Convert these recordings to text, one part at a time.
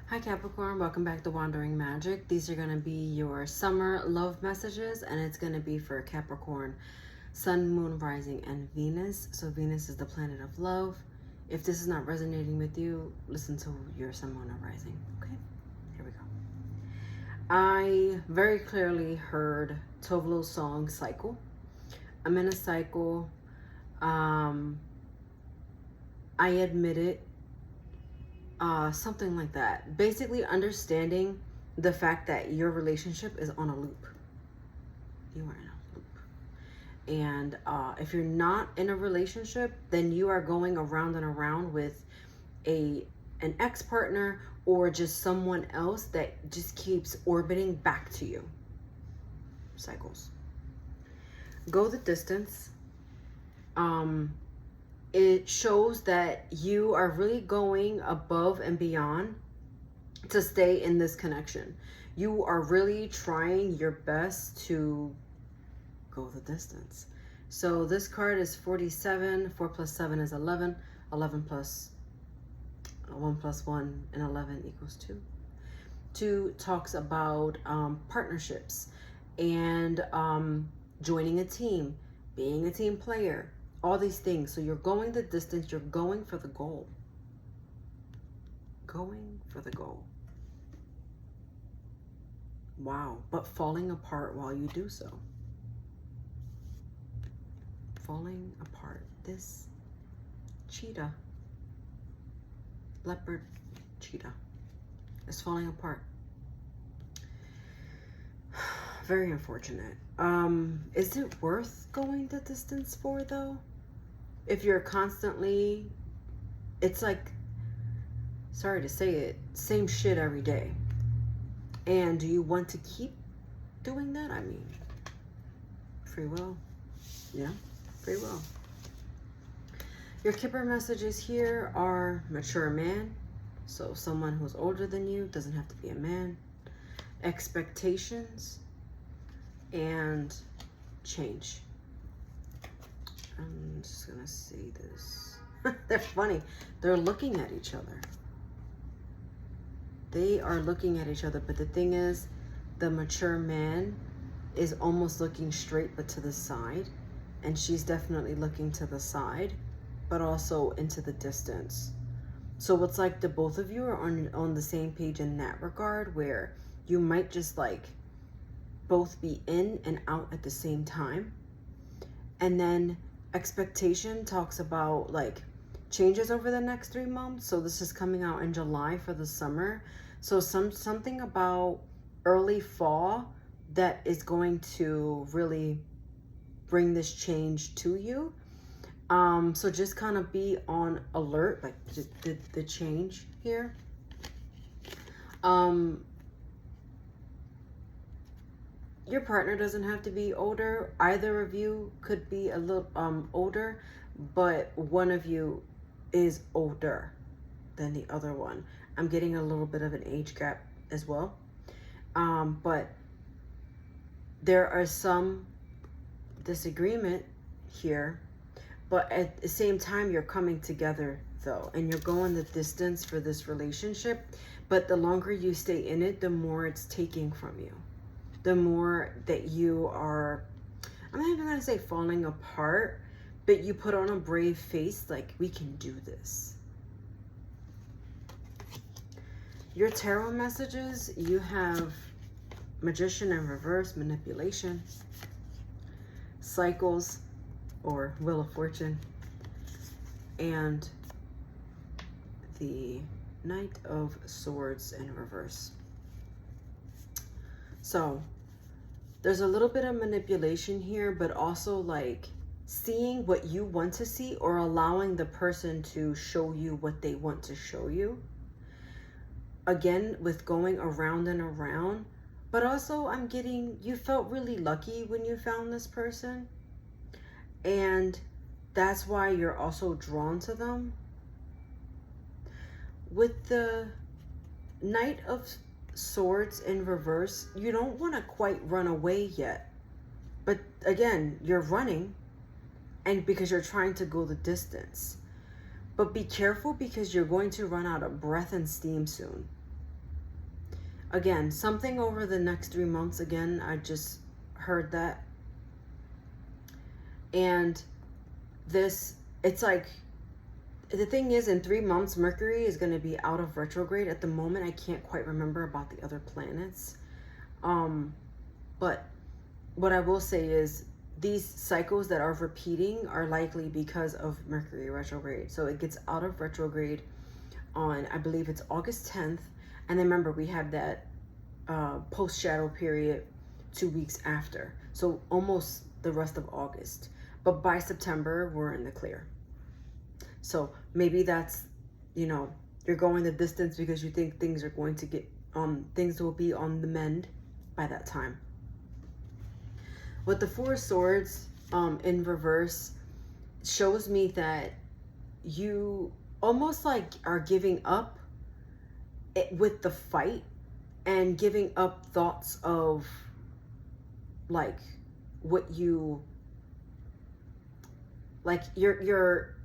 Hi Capricorn, welcome back to Wandering Magic. These are going to be your summer love messages, and it's going to be for Capricorn, Sun, Moon, Rising, and Venus. So Venus is the planet of love. If this is not resonating with you, listen to your Sun, Moon, or Rising. Okay, here we go. I very clearly heard Tovlo's song, Cycle. I'm in a cycle. I admit it. Something like that. Basically understanding the fact that your relationship is on a loop. You are in a loop. And if you're not in a relationship, then you are going around and around with an ex-partner or just someone else that just keeps orbiting back to you. Cycles. Go the distance. It shows that you are really going above and beyond to stay in this connection. You are really trying your best to go the distance. So this card is 47. 4 plus 7 is 11. 11 plus 1 plus 1 and 11 equals 2. 2 talks about partnerships and joining a team, being a team player. All these things. So you're going the distance. You're going for the goal. Going for the goal. Wow. But falling apart while you do so. Falling apart. This cheetah, leopard cheetah, is falling apart. Very unfortunate. Is it worth going the distance for, though? If you're constantly, it's like, sorry to say it, same shit every day. And do you want to keep doing that? I mean, free will. Yeah, free will. Your Kipper messages here are mature man. So someone who's older than you, doesn't have to be a man. Expectations. And change. I'm just gonna see this. They're funny. They're looking at each other. They are looking at each other, but the thing is, the mature man is almost looking straight but to the side, and she's definitely looking to the side, but also into the distance. So it's like the both of you are on the same page in that regard, where you might just like both be in and out at the same time. And then expectation talks about like changes over the next 3 months. So this is coming out in July for the summer. So something about early fall that is going to really bring this change to you. So just kind of be on alert, like the change here. Your partner doesn't have to be older. Either of you could be a little older, but one of you is older than the other one. I'm getting a little bit of an age gap as well. But there are some disagreement here, but at the same time, you're coming together though, and you're going the distance for this relationship. But the longer you stay in it, the more it's taking from you. The more that you are, I'm not even going to say falling apart, but you put on a brave face like, we can do this. Your tarot messages, you have Magician in reverse, manipulation, cycles or Wheel of Fortune, and the Knight of Swords in reverse. So there's a little bit of manipulation here, but also like seeing what you want to see or allowing the person to show you what they want to show you. Again, with going around and around, but also I'm getting, you felt really lucky when you found this person. And that's why you're also drawn to them. With the Knight of Swords in reverse, you don't want to quite run away yet, but again, you're running, and because you're trying to go the distance. But be careful, because you're going to run out of breath and steam soon. Again, something over the next 3 months. Again, I just heard that. And this, it's like, the thing is, in 3 months, Mercury is going to be out of retrograde. At the moment, I can't quite remember about the other planets. But what I will say is, these cycles that are repeating are likely because of Mercury retrograde. So it gets out of retrograde on, I believe it's August 10th. And then remember, we have that post-shadow period 2 weeks after. So almost the rest of August. But by September, we're in the clear. So maybe that's, you know, you're going the distance because you think things are going to get, things will be on the mend by that time. With the Four of Swords in reverse, shows me that you almost like are giving up with the fight and giving up thoughts of like what you like. You're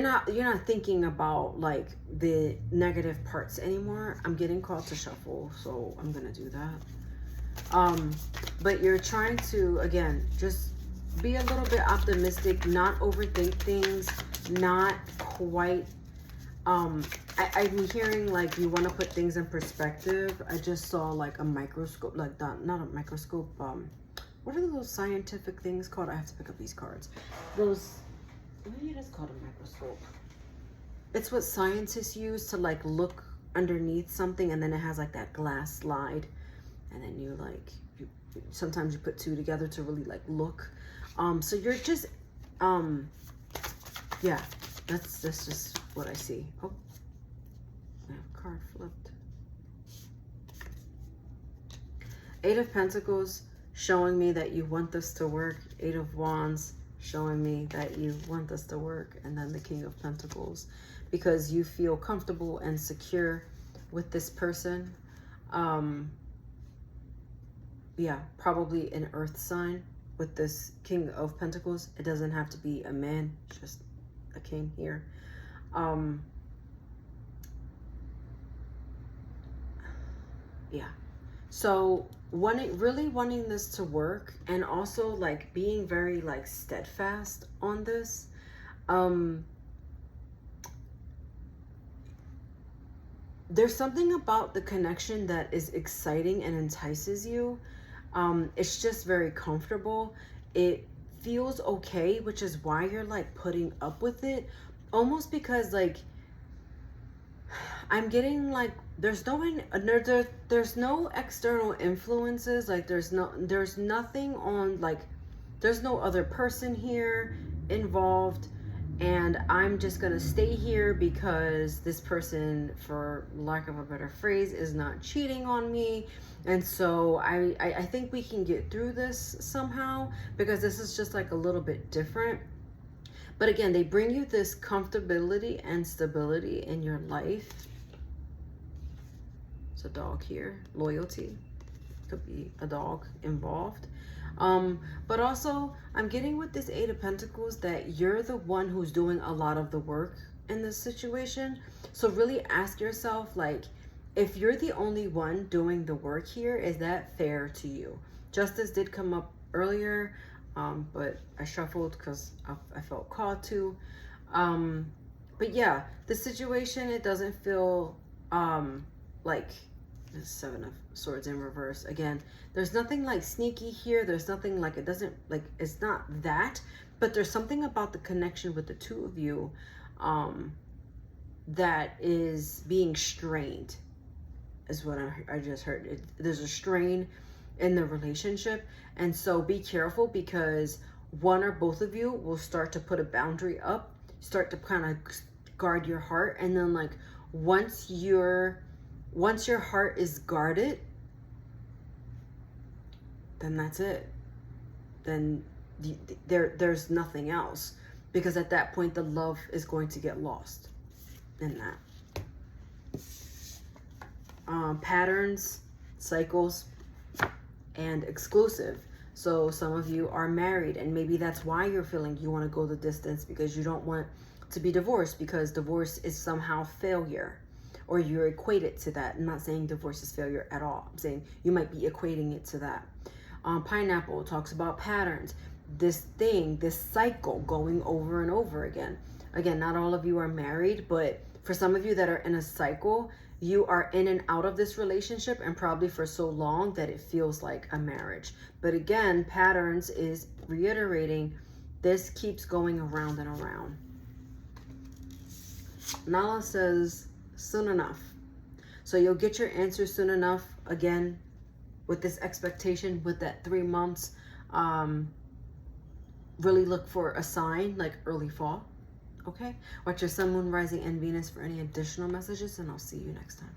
not thinking about like the negative parts anymore. I'm getting called to shuffle, so I'm gonna do that. But you're trying to, again, just be a little bit optimistic, not overthink things, not quite, I'm hearing like you want to put things in perspective. I just saw like a microscope, like that, not a microscope, what are those scientific things called? I have to pick up these cards. Those, maybe it is called a microscope. It's what scientists use to like look underneath something, and then it has like that glass slide. And then you like, sometimes you put two together to really like look. So you're just, yeah, that's just what I see. Oh, yeah, card flipped. Eight of Pentacles showing me that you want this to work. Eight of Wands showing me that you want this to work. And then the King of Pentacles, because you feel comfortable and secure with this person. Yeah, probably an earth sign with this King of Pentacles. It doesn't have to be a man, just a king here. Yeah. So really wanting this to work, and also like being very like steadfast on this. There's something about the connection that is exciting and entices you. It's just very comfortable. It feels okay, which is why you're like putting up with it. Almost because like, I'm getting like, there's no external influences. Like there's nothing on, like, there's no other person here involved. And I'm just gonna stay here because this person, for lack of a better phrase, is not cheating on me. And so I think we can get through this somehow, because this is just like a little bit different. But again, they bring you this comfortability and stability in your life. It's a dog here. Loyalty. Could be a dog involved. But also, I'm getting with this Eight of Pentacles that you're the one who's doing a lot of the work in this situation. So really ask yourself, like, if you're the only one doing the work here, is that fair to you? Justice did come up earlier, but I shuffled because I felt called to. But yeah, the situation, it doesn't feel like the Seven of Swords in reverse. Again, there's nothing like sneaky here. There's nothing like, it doesn't like, it's not that, but there's something about the connection with the two of you that is being strained, is what I just heard. There's a strain in the relationship. And so be careful, because one or both of you will start to put a boundary up, start to kind of guard your heart. And then like, once your heart is guarded, then that's it. Then there's nothing else, because at that point the love is going to get lost in that. Patterns, cycles, and exclusive. So some of you are married, and maybe that's why you're feeling you want to go the distance, because you don't want to be divorced, because divorce is somehow failure. or you're equated to that. I'm not saying divorce is failure at all. I'm saying you might be equating it to that. Pineapple talks about patterns. This thing, this cycle going over and over again. Again, not all of you are married, but for some of you that are in a cycle, you are in and out of this relationship, and probably for so long that it feels like a marriage. But again, patterns is reiterating this keeps going around and around. Nala says soon enough. So you'll get your answer soon enough. Again, with this expectation, with that 3 months, really look for a sign like early fall. Okay? Watch your sun, moon, rising, and Venus for any additional messages, and I'll see you next time.